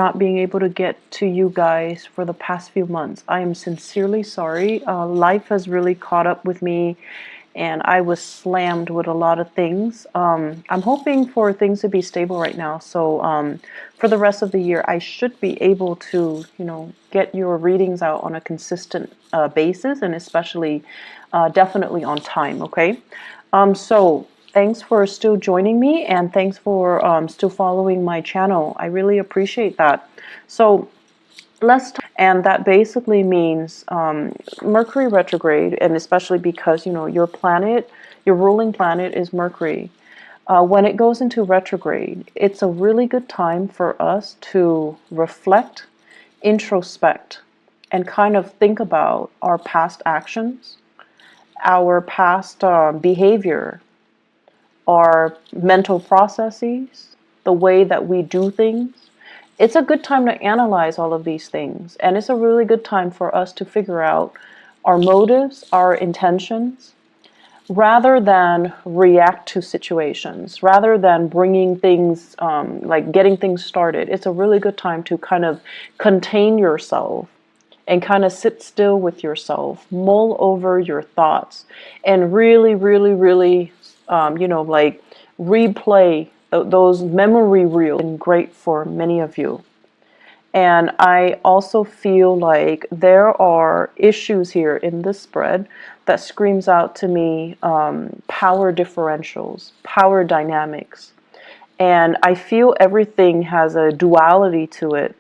not being able to get to you guys for the past few months. I am sincerely sorry. Life has really caught up with me, and I was slammed with a lot of things. I'm hoping for things to be stable right now. So for the rest of the year, I should be able to, get your readings out on a consistent basis, and especially definitely on time. Okay. So thanks for still joining me, and thanks for still following my channel. I really appreciate that. So let's talk, and that basically means Mercury retrograde, and especially because your planet, your ruling planet is Mercury. When it goes into retrograde, it's a really good time for us to reflect, introspect, and kind of think about our past actions, our past behavior, our mental processes, the way that we do things. It's a good time to analyze all of these things, and it's a really good time for us to figure out our motives, our intentions, rather than react to situations, rather than bringing things, like getting things started. It's a really good time to kind of contain yourself and kind of sit still with yourself, mull over your thoughts, and really, really, really, like replay those memory reels. And great for many of you. And I also feel like there are issues here in this spread that screams out to me power differentials, power dynamics. And I feel everything has a duality to it.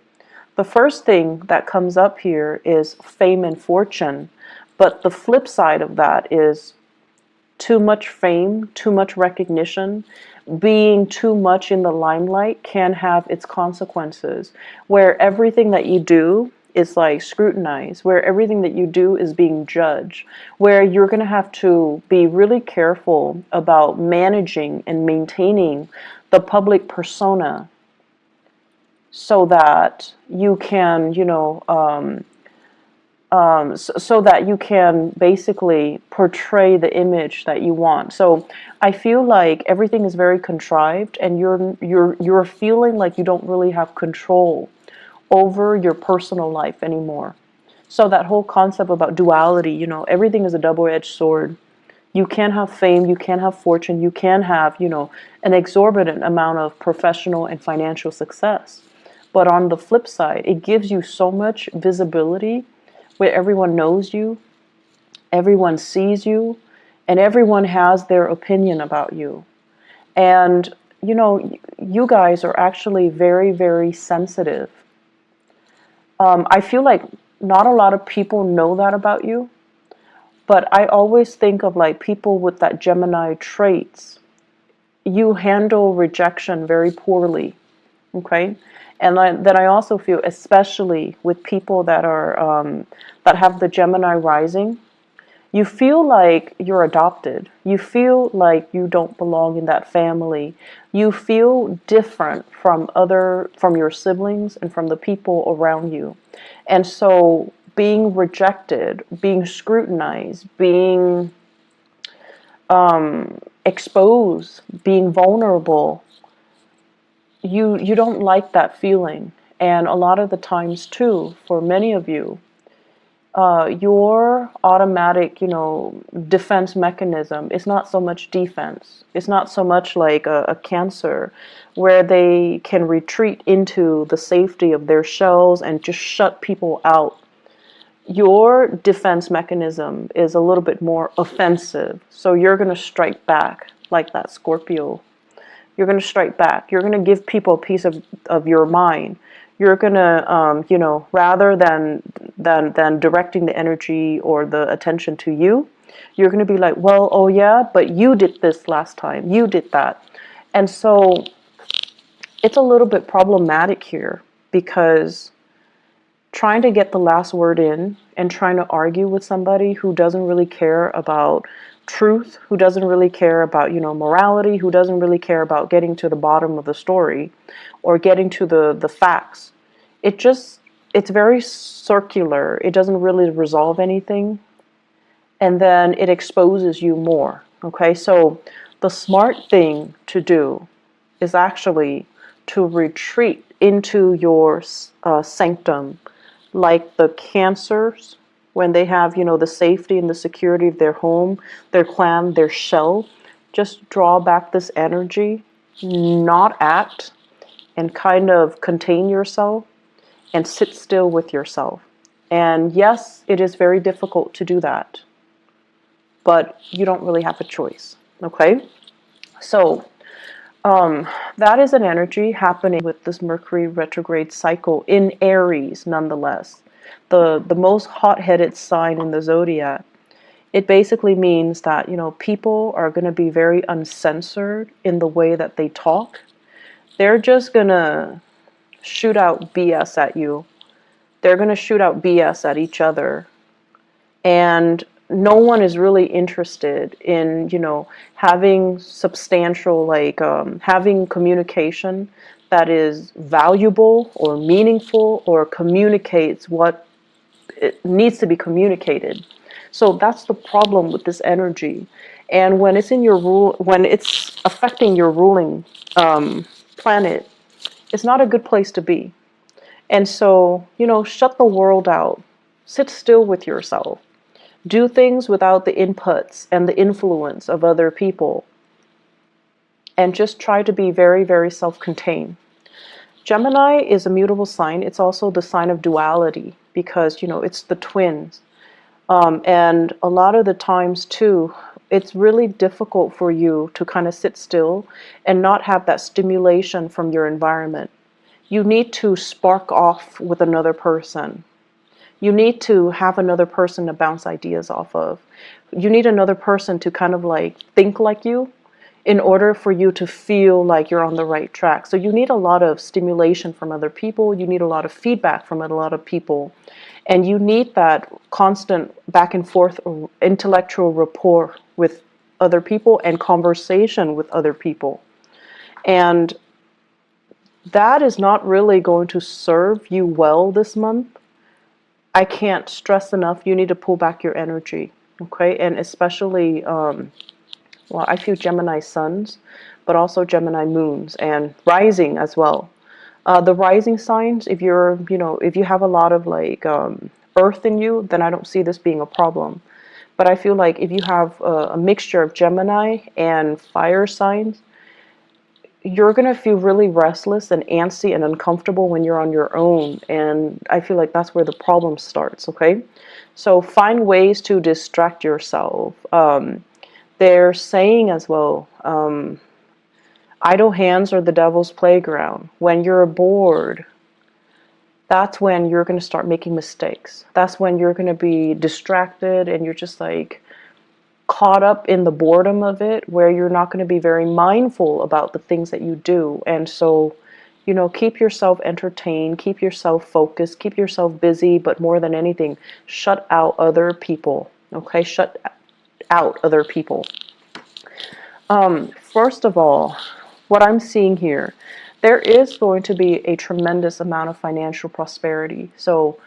The first thing that comes up here is fame and fortune. But the flip side of that is too much fame, too much recognition, being too much in the limelight can have its consequences, where everything that you do is like scrutinized, where everything that you do is being judged, where you're going to have to be really careful about managing and maintaining the public persona so that you can, so that you can basically portray the image that you want. So I feel like everything is very contrived, and you're feeling like you don't really have control over your personal life anymore. So that whole concept about duality, everything is a double-edged sword. You can have fame, you can have fortune, you can have, an exorbitant amount of professional and financial success. But on the flip side, it gives you so much visibility where everyone knows you, everyone sees you, and everyone has their opinion about you. And, you guys are actually very, very sensitive. I feel like not a lot of people know that about you, but I always think of like people with that Gemini traits. You handle rejection very poorly, okay? And then I also feel, especially with people that are that have the Gemini rising, you feel like you're adopted. You feel like you don't belong in that family. You feel different from your siblings and from the people around you. And so being rejected, being scrutinized, being exposed, being vulnerable, you don't like that feeling. And a lot of the times too, for many of you, your automatic, defense mechanism is not so much defense. It's not so much like a Cancer, where they can retreat into the safety of their shells and just shut people out. Your defense mechanism is a little bit more offensive. So you're going to strike back like that Scorpio. You're going to strike back. You're going to give people a piece of your mind. You're going to, rather than directing the energy or the attention to you, you're going to be like, well, oh yeah, but you did this last time. You did that. And so it's a little bit problematic here, because trying to get the last word in and trying to argue with somebody who doesn't really care about truth, who doesn't really care about, morality, who doesn't really care about getting to the bottom of the story or getting to the facts. It's very circular. It doesn't really resolve anything. And then it exposes you more. Okay, so the smart thing to do is actually to retreat into your sanctum, like the Cancers, when they have, you know, the safety and the security of their home, their clan, their shell. Just draw back this energy, not act, and kind of contain yourself and sit still with yourself. And yes, it is very difficult to do that, but you don't really have a choice. Okay? So, that is an energy happening with this Mercury retrograde cycle in Aries, nonetheless. The most hot-headed sign in the zodiac. It basically means that, you know, people are going to be very uncensored in the way that they talk. They're just going to shoot out BS at you. They're going to shoot out BS at each other. And no one is really interested in, you know, having substantial, like, having communication that is valuable or meaningful or communicates what it needs to be communicated. So that's the problem with this energy. And when it's in your when it's affecting your ruling planet, it's not a good place to be. And so, you know, shut the world out. Sit still with yourself. Do things without the inputs and the influence of other people. And just try to be very, very self-contained. Gemini is a mutable sign. It's also the sign of duality because, you know, it's the twins. And a lot of the times, too, it's really difficult for you to kind of sit still and not have that stimulation from your environment. You need to spark off with another person. You need to have another person to bounce ideas off of. You need another person to kind of like think like you in order for you to feel like you're on the right track. So you need a lot of stimulation from other people. You need a lot of feedback from a lot of people. And you need that constant back and forth intellectual rapport with other people and conversation with other people. And that is not really going to serve you well this month. I can't stress enough, you need to pull back your energy, okay? And especially, well, I feel Gemini suns, but also Gemini moons and rising as well. The rising signs, if you're, you know, if you have a lot of like earth in you, then I don't see this being a problem. But I feel like if you have a mixture of Gemini and fire signs, you're going to feel really restless and antsy and uncomfortable when you're on your own. And I feel like that's where the problem starts, okay? So find ways to distract yourself. They're saying as well, idle hands are the devil's playground. When you're bored, that's when you're going to start making mistakes. That's when you're going to be distracted and you're just like caught up in the boredom of it, where you're not going to be very mindful about the things that you do. And so, you know, keep yourself entertained, keep yourself focused, keep yourself busy, but more than anything, shut out other people, okay? Shut out other people. First of all, what I'm seeing here, there is going to be a tremendous amount of financial prosperity. So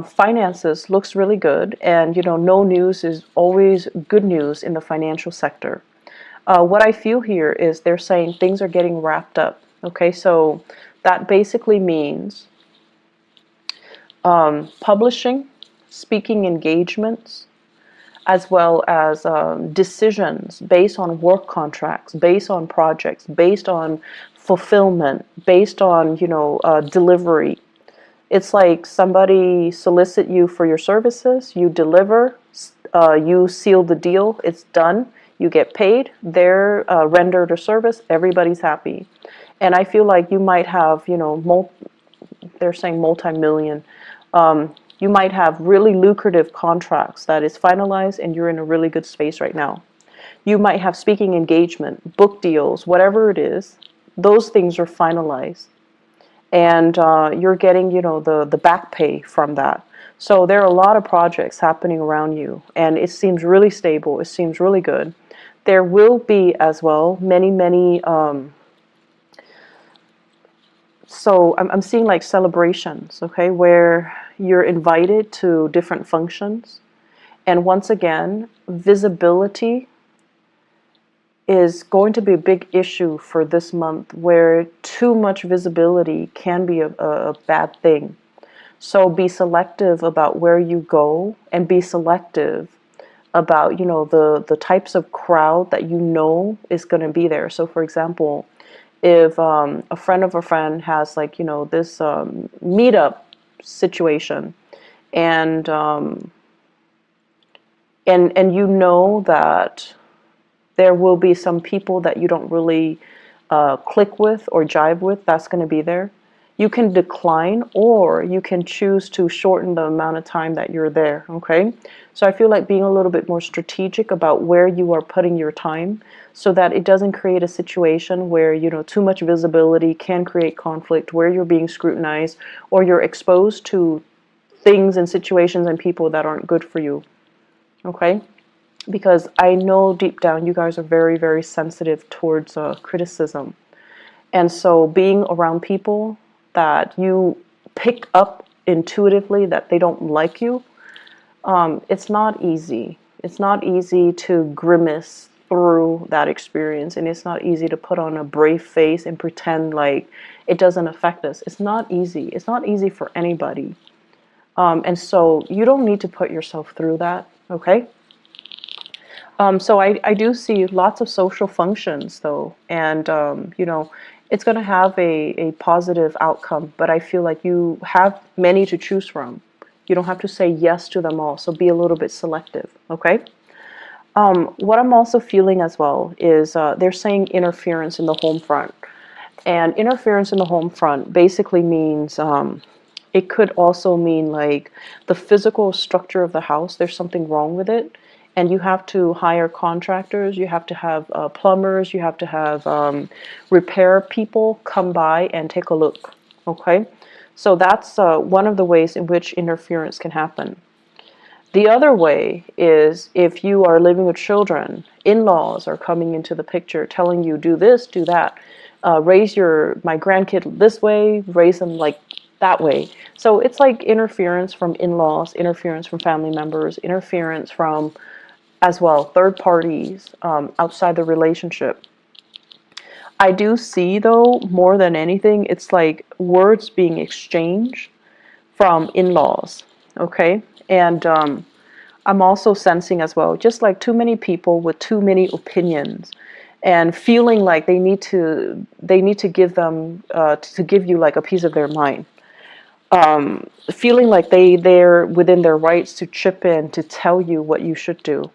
finances looks really good, and you know, no news is always good news in the financial sector. What I feel here is they're saying things are getting wrapped up. Okay, so that basically means publishing, speaking engagements, as well as decisions based on work contracts, based on projects, based on fulfillment, based on, you know, delivery. It's like somebody solicit you for your services, you deliver, you seal the deal, it's done, you get paid, they're rendered a service, everybody's happy. And I feel like you might have, you know, they're saying multi-million, you might have really lucrative contracts that is finalized and you're in a really good space right now. You might have speaking engagement, book deals, whatever it is, those things are finalized. And you're getting, you know, the back pay from that. So there are a lot of projects happening around you, and it seems really stable. It seems really good. There will be as well many. So I'm seeing like celebrations, okay, where you're invited to different functions, and once again, visibility is going to be a big issue for this month, where too much visibility can be a bad thing. So be selective about where you go, and be selective about, you know, the types of crowd that you know is going to be there. So for example, if a friend of a friend has, like, you know, this meetup situation, and and you know that there will be some people that you don't really click with or jive with, that's going to be there. You can decline, or you can choose to shorten the amount of time that you're there, okay? So I feel like being a little bit more strategic about where you are putting your time, so that it doesn't create a situation where, you know, too much visibility can create conflict, where you're being scrutinized, or you're exposed to things and situations and people that aren't good for you, okay? Because I know deep down you guys are very, very sensitive towards criticism. And so being around people that you pick up intuitively that they don't like you, it's not easy. It's not easy to grimace through that experience, and it's not easy to put on a brave face and pretend like it doesn't affect us. It's not easy. It's not easy for anybody. And so you don't need to put yourself through that, okay? So I do see lots of social functions, though, and you know, it's going to have a positive outcome, but I feel like you have many to choose from. You don't have to say yes to them all, so be a little bit selective, okay? What I'm also feeling as well is they're saying interference in the home front. And interference in the home front basically means it could also mean like the physical structure of the house, there's something wrong with it. And you have to hire contractors, you have to have plumbers, you have to have repair people come by and take a look. Okay? So that's one of the ways in which interference can happen. The other way is if you are living with children, in-laws are coming into the picture telling you, do this, do that, raise my grandkid this way, raise them like that way. So it's like interference from in-laws, interference from family members, interference from, as well, third parties outside the relationship. I do see, though, more than anything, it's like words being exchanged from in-laws, okay? And I'm also sensing as well, just like too many people with too many opinions, and feeling like they need to give them to give you like a piece of their mind. Feeling like they're within their rights to chip in to tell you what you should do.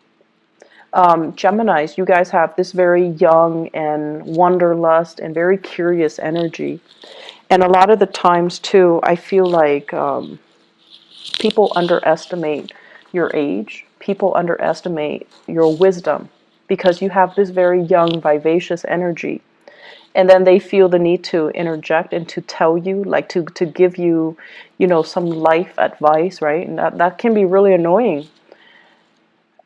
Geminis, you guys have this very young and wanderlust and very curious energy. And a lot of the times, too, I feel like people underestimate your age. People underestimate your wisdom because you have this very young, vivacious energy. And then they feel the need to interject and to tell you, like to give you, you know, some life advice, right? And that can be really annoying.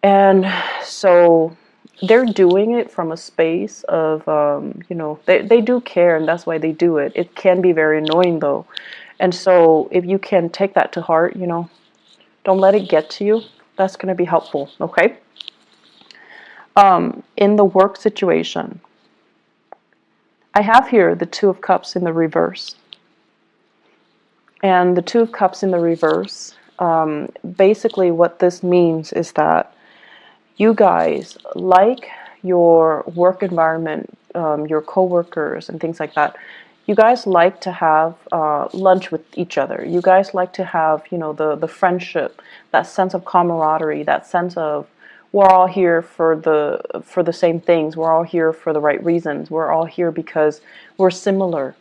And so they're doing it from a space of, you know, they do care, and that's why they do it. It can be very annoying, though. And so if you can take that to heart, you know, don't let it get to you. That's going to be helpful, okay? In the work situation, I have here the Two of Cups in the reverse. And the Two of Cups in the reverse, basically what this means is that you guys like your work environment, your coworkers and things like that. You guys like to have lunch with each other. You guys like to have, you know, the friendship, that sense of camaraderie, that sense of we're all here for the same things. We're all here for the right reasons. We're all here because we're similar.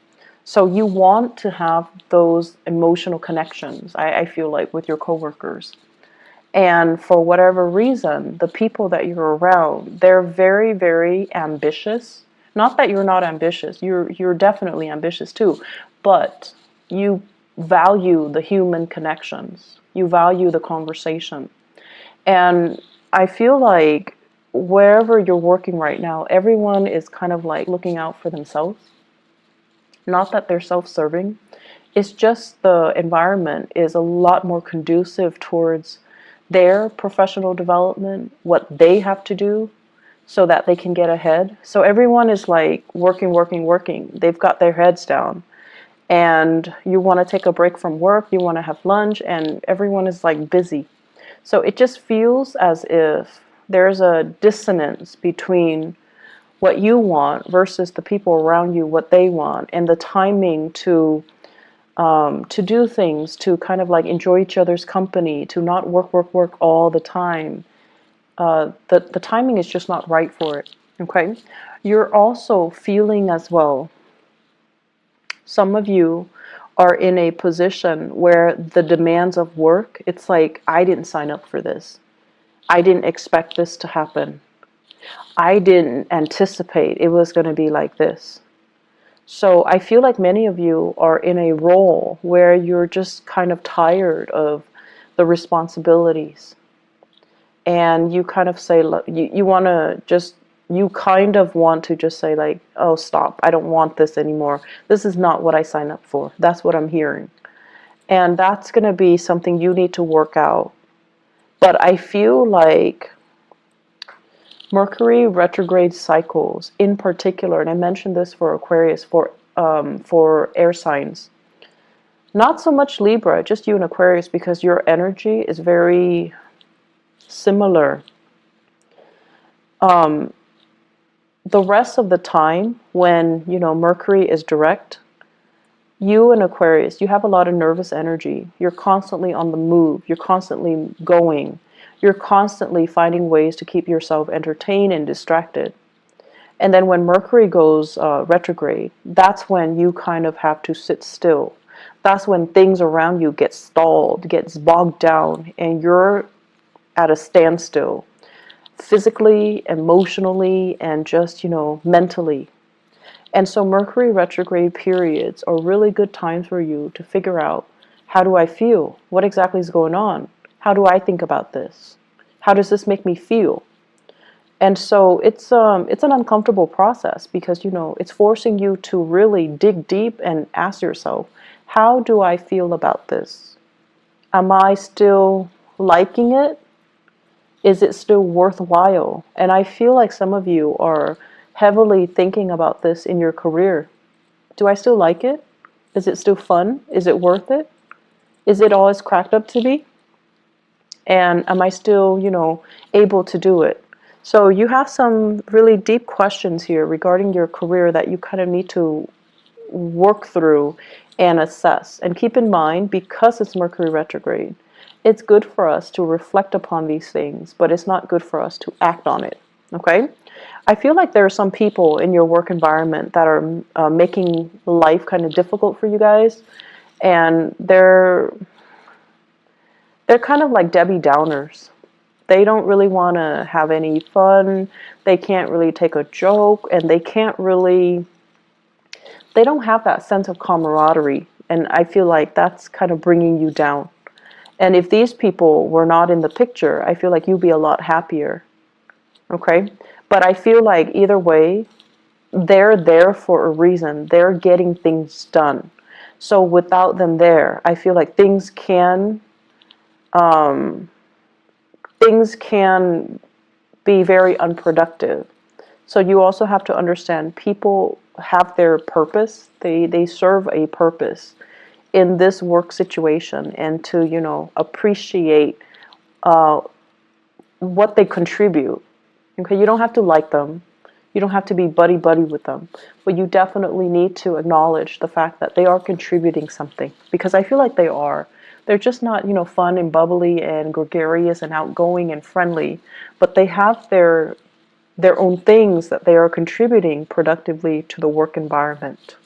So you want to have those emotional connections, I feel like, with your coworkers. And for whatever reason, the people that you're around, they're very, very ambitious. Not that you're not ambitious. You're definitely ambitious too. But you value the human connections. You value the conversation. And I feel like wherever you're working right now, everyone is kind of like looking out for themselves. Not that they're self-serving. It's just the environment is a lot more conducive towards their professional development, what they have to do. so that they can get ahead. So everyone is like working, working, working. They've got their heads down. And you want to take a break from work, you want to have lunch, and everyone is like busy. So it just feels as if there's a dissonance between what you want versus the people around you, what they want, and the timing to do things, to kind of like enjoy each other's company, to not work, work, work all the time. The timing is just not right for it. Okay, you're also feeling as well. Some of you are in a position where the demands of work, it's like, I didn't sign up for this. I didn't expect this to happen. I didn't anticipate it was going to be like this. So I feel like many of you are in a role where you're just kind of tired of the responsibilities. And you kind of say, you want to just, you kind of want to just say like, oh, stop. I don't want this anymore. This is not what I signed up for. That's what I'm hearing. And that's going to be something you need to work out. But I feel like Mercury retrograde cycles in particular, and I mentioned this for Aquarius, for air signs. Not so much Libra, just you and Aquarius, because your energy is very similar. The rest of the time, when, you know, Mercury is direct, you and Aquarius, you have a lot of nervous energy. You're constantly on the move. You're constantly going. You're constantly finding ways to keep yourself entertained and distracted. And then when Mercury goes retrograde, that's when you kind of have to sit still. That's when things around you get stalled, gets bogged down, and you're at a standstill. Physically, emotionally, and just, you know, mentally. And so Mercury retrograde periods are really good times for you to figure out, how do I feel? What exactly is going on? How do I think about this? How does this make me feel? And so it's an uncomfortable process because, you know, it's forcing you to really dig deep and ask yourself, how do I feel about this? Am I still liking it? Is it still worthwhile? And I feel like some of you are heavily thinking about this in your career. Do I still like it? Is it still fun? Is it worth it? Is it all it's cracked up to be? And am I still, you know, able to do it? So you have some really deep questions here regarding your career that you kind of need to work through and assess. And keep in mind, because it's Mercury retrograde, it's good for us to reflect upon these things, but it's not good for us to act on it. Okay? I feel like there are some people in your work environment that are making life kind of difficult for you guys, and they're kind of like Debbie Downers. They don't really want to have any fun. They can't really take a joke, and they don't have that sense of camaraderie. And I feel like that's kind of bringing you down. And if these people were not in the picture, I feel like you'd be a lot happier. Okay? But I feel like either way, they're there for a reason. They're getting things done. So without them there, I feel like things can be very unproductive. So you also have to understand people have their purpose. They serve a purpose in this work situation, and to, you know, appreciate what they contribute. Okay, you don't have to like them. You don't have to be buddy-buddy with them. But you definitely need to acknowledge the fact that they are contributing something. Because I feel like they are. They're just not, you know, fun and bubbly and gregarious and outgoing and friendly. But they have their own things that they are contributing productively to the work environment.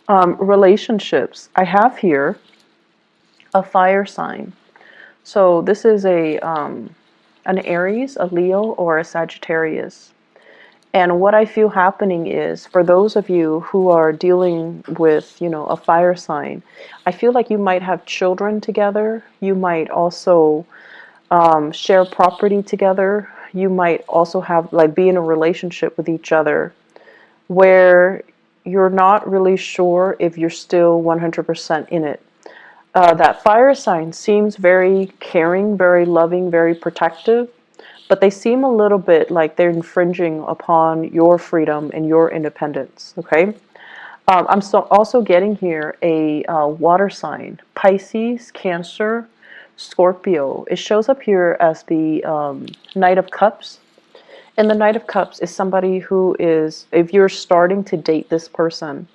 Relationships. I have here a fire sign. So this is an Aries, a Leo, or a Sagittarius. And what I feel happening is, for those of you who are dealing with, you know, a fire sign, I feel like you might have children together. You might also share property together. You might also have, like, be in a relationship with each other where you're not really sure if you're still 100% in it. That fire sign seems very caring, very loving, very protective, but they seem a little bit like they're infringing upon your freedom and your independence, okay? I'm also getting here a water sign, Pisces, Cancer, Scorpio. It shows up here as the Knight of Cups. And the Knight of Cups is somebody who is, if you're starting to date this person,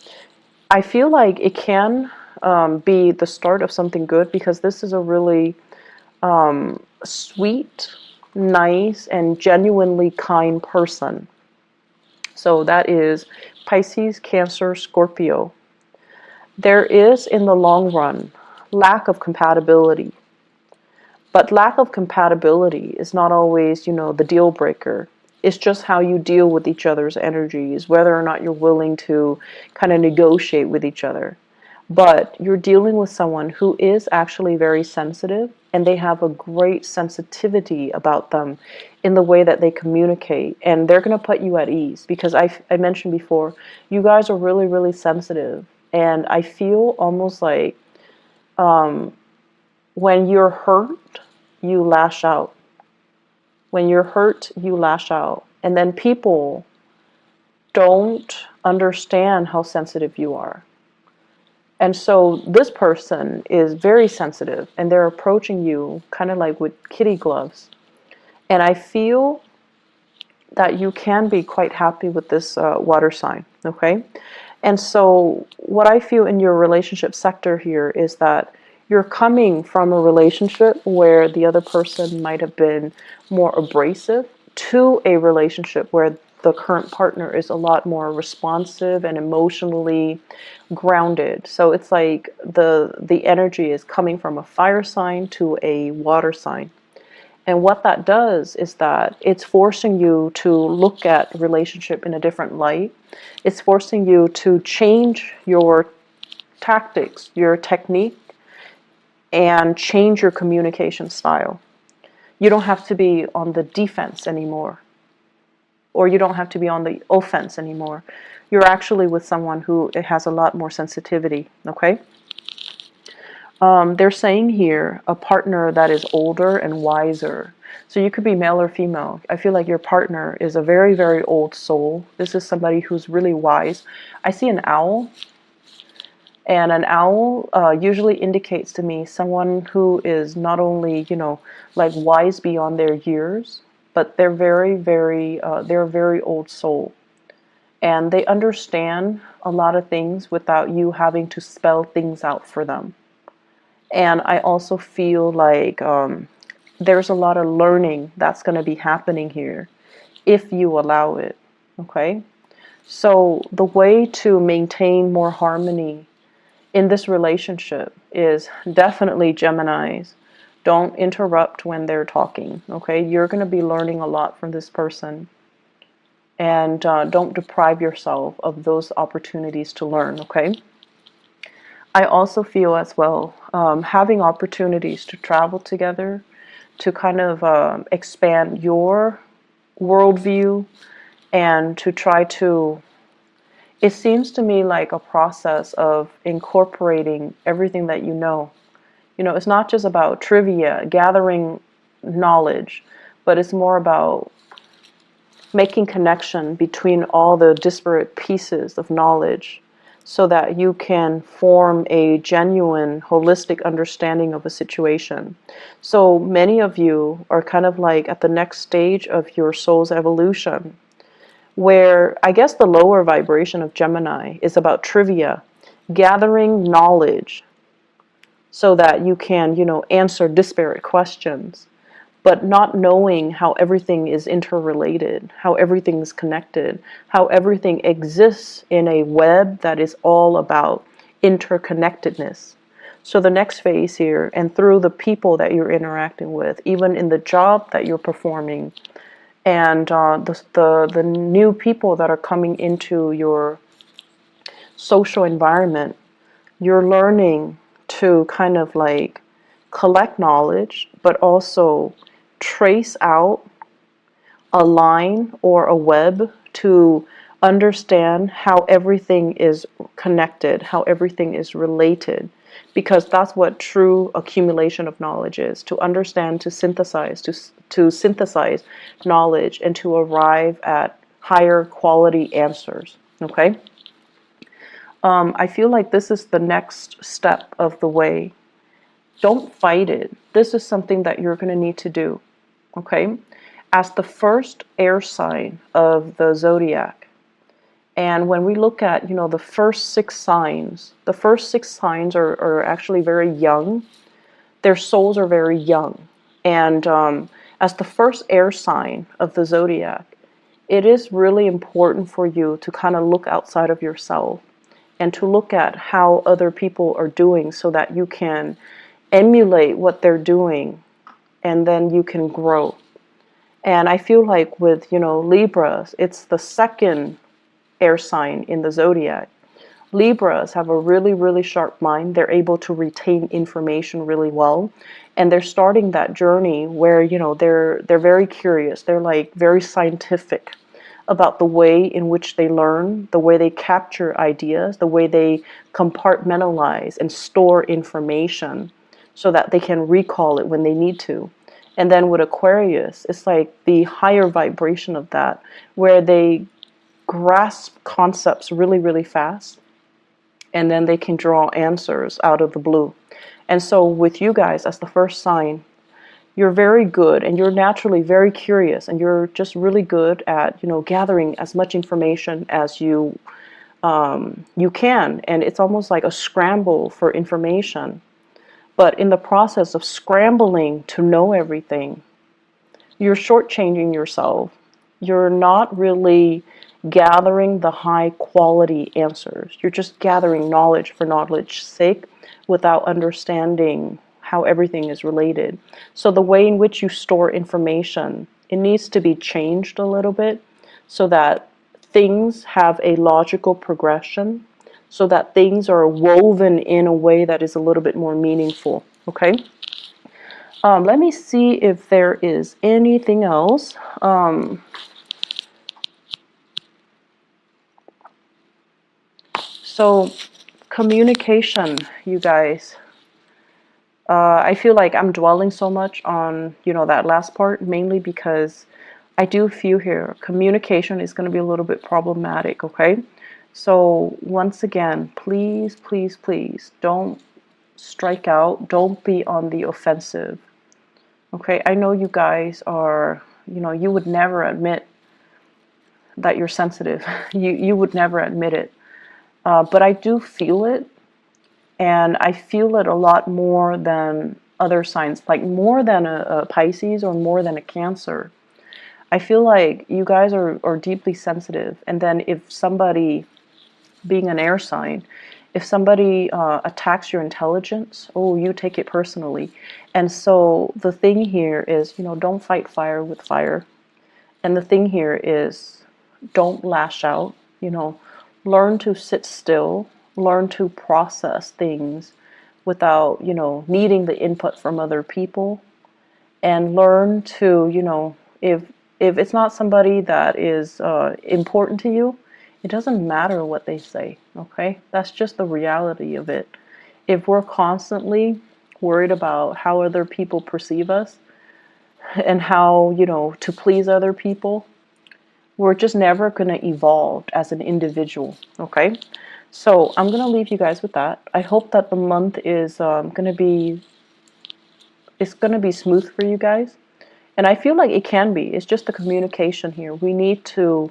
I feel like it can be the start of something good, because this is a really sweet, nice, and genuinely kind person. So that is Pisces, Cancer, Scorpio. There is, in the long run, lack of compatibility. But lack of compatibility is not always, the deal breaker. It's just how you deal with each other's energies, whether or not you're willing to kind of negotiate with each other. But you're dealing with someone who is actually very sensitive, and they have a great sensitivity about them in the way that they communicate. And they're going to put you at ease, because I mentioned before, you guys are really, really sensitive. And I feel almost like when you're hurt, you lash out. When you're hurt, you lash out. And then people don't understand how sensitive you are. And so this person is very sensitive, and they're approaching you kind of like with kitty gloves. And I feel that you can be quite happy with this water sign, okay? And so what I feel in your relationship sector here is that you're coming from a relationship where the other person might have been more abrasive, to a relationship where the current partner is a lot more responsive and emotionally grounded. So it's like the energy is coming from a fire sign to a water sign. And what that does is that it's forcing you to look at relationship in a different light. It's forcing you to change your tactics, your technique, and change your communication style. You don't have to be on the defense anymore, or you don't have to be on the offense anymore. You're actually with someone who has a lot more sensitivity, okay? They're saying here a partner that is older and wiser. So you could be male or female. I feel like your partner is a very, very old soul. This is somebody who's really wise. I see an owl. And an owl usually indicates to me someone who is not only, like wise beyond their years, but they're they're a very old soul. And they understand a lot of things without you having to spell things out for them. And I also feel like there's a lot of learning that's going to be happening here if you allow it, okay? So the way to maintain more harmony in this relationship is definitely, Geminis, don't interrupt when they're talking, okay? You're going to be learning a lot from this person. And don't deprive yourself of those opportunities to learn, okay? I also feel as well, having opportunities to travel together, to kind of expand your worldview, and to try to, it seems to me like a process of incorporating everything that you know. It's not just about trivia, gathering knowledge, but it's more about making connection between all the disparate pieces of knowledge, so that you can form a genuine, holistic understanding of a situation. So many of you are kind of like at the next stage of your soul's evolution, where I guess the lower vibration of Gemini is about trivia, gathering knowledge, so that you can, answer disparate questions, but not knowing how everything is interrelated, how everything is connected, how everything exists in a web that is all about interconnectedness. So the next phase here, and through the people that you're interacting with, even in the job that you're performing, and the new people that are coming into your social environment, you're learning to kind of like collect knowledge, but also trace out a line or a web to understand how everything is connected, how everything is related. because that's what true accumulation of knowledge is: to understand, to synthesize, to synthesize knowledge, and to arrive at higher quality answers. Okay. I feel like this is the next step of the way. Don't fight it. This is something that you're going to need to do. Okay. As the first air sign of the zodiac, and when we look at, the first six signs are actually very young. Their souls are very young. And as the first air sign of the zodiac, it is really important for you to kind of look outside of yourself and to look at how other people are doing so that you can emulate what they're doing, and then you can grow. And I feel like with, Libras, it's the second air sign in the zodiac. Libras have a really, really sharp mind. They're able to retain information really well. And they're starting that journey where, they're very curious. They're like very scientific about the way in which they learn, the way they capture ideas, the way they compartmentalize and store information so that they can recall it when they need to. And then with Aquarius, it's like the higher vibration of that, where they grasp concepts really, really fast, and then they can draw answers out of the blue. And so with you guys, as the first sign, you're very good, and you're naturally very curious, and you're just really good at, gathering as much information as you can. And it's almost like a scramble for information. But in the process of scrambling to know everything, you're shortchanging yourself. You're not really gathering the high quality answers. You're just gathering knowledge for knowledge's sake without understanding how everything is related. So the way in which you store information, it needs to be changed a little bit so that things have a logical progression, so that things are woven in a way that is a little bit more meaningful. Okay. Let me see if there is anything else. So communication, you guys. I feel like I'm dwelling so much on, that last part, mainly because I do feel here communication is going to be a little bit problematic. Okay. So once again, please, please, please don't strike out. Don't be on the offensive. Okay. I know you guys are, you would never admit that you're sensitive. You would never admit it. But I do feel it. And I feel it a lot more than other signs, like more than a Pisces or more than a Cancer. I feel like you guys are deeply sensitive. And then if somebody, being an air sign, if somebody attacks your intelligence, oh, you take it personally. And so the thing here is, don't fight fire with fire. And the thing here is, don't lash out, learn to sit still, learn to process things without, needing the input from other people, and learn to, if it's not somebody that is important to you, it doesn't matter what they say, okay? That's just the reality of it. If we're constantly worried about how other people perceive us and how, to please other people, we're just never going to evolve as an individual, okay? So I'm going to leave you guys with that. I hope that the month is going to be, it's going to be smooth for you guys. And I feel like it can be. It's just the communication here. We need to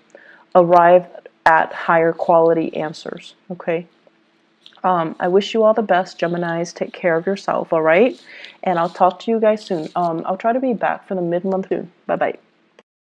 arrive at higher quality answers, okay? I wish you all the best, Geminis. Take care of yourself, all right? And I'll talk to you guys soon. I'll try to be back for the mid-month soon. Bye-bye.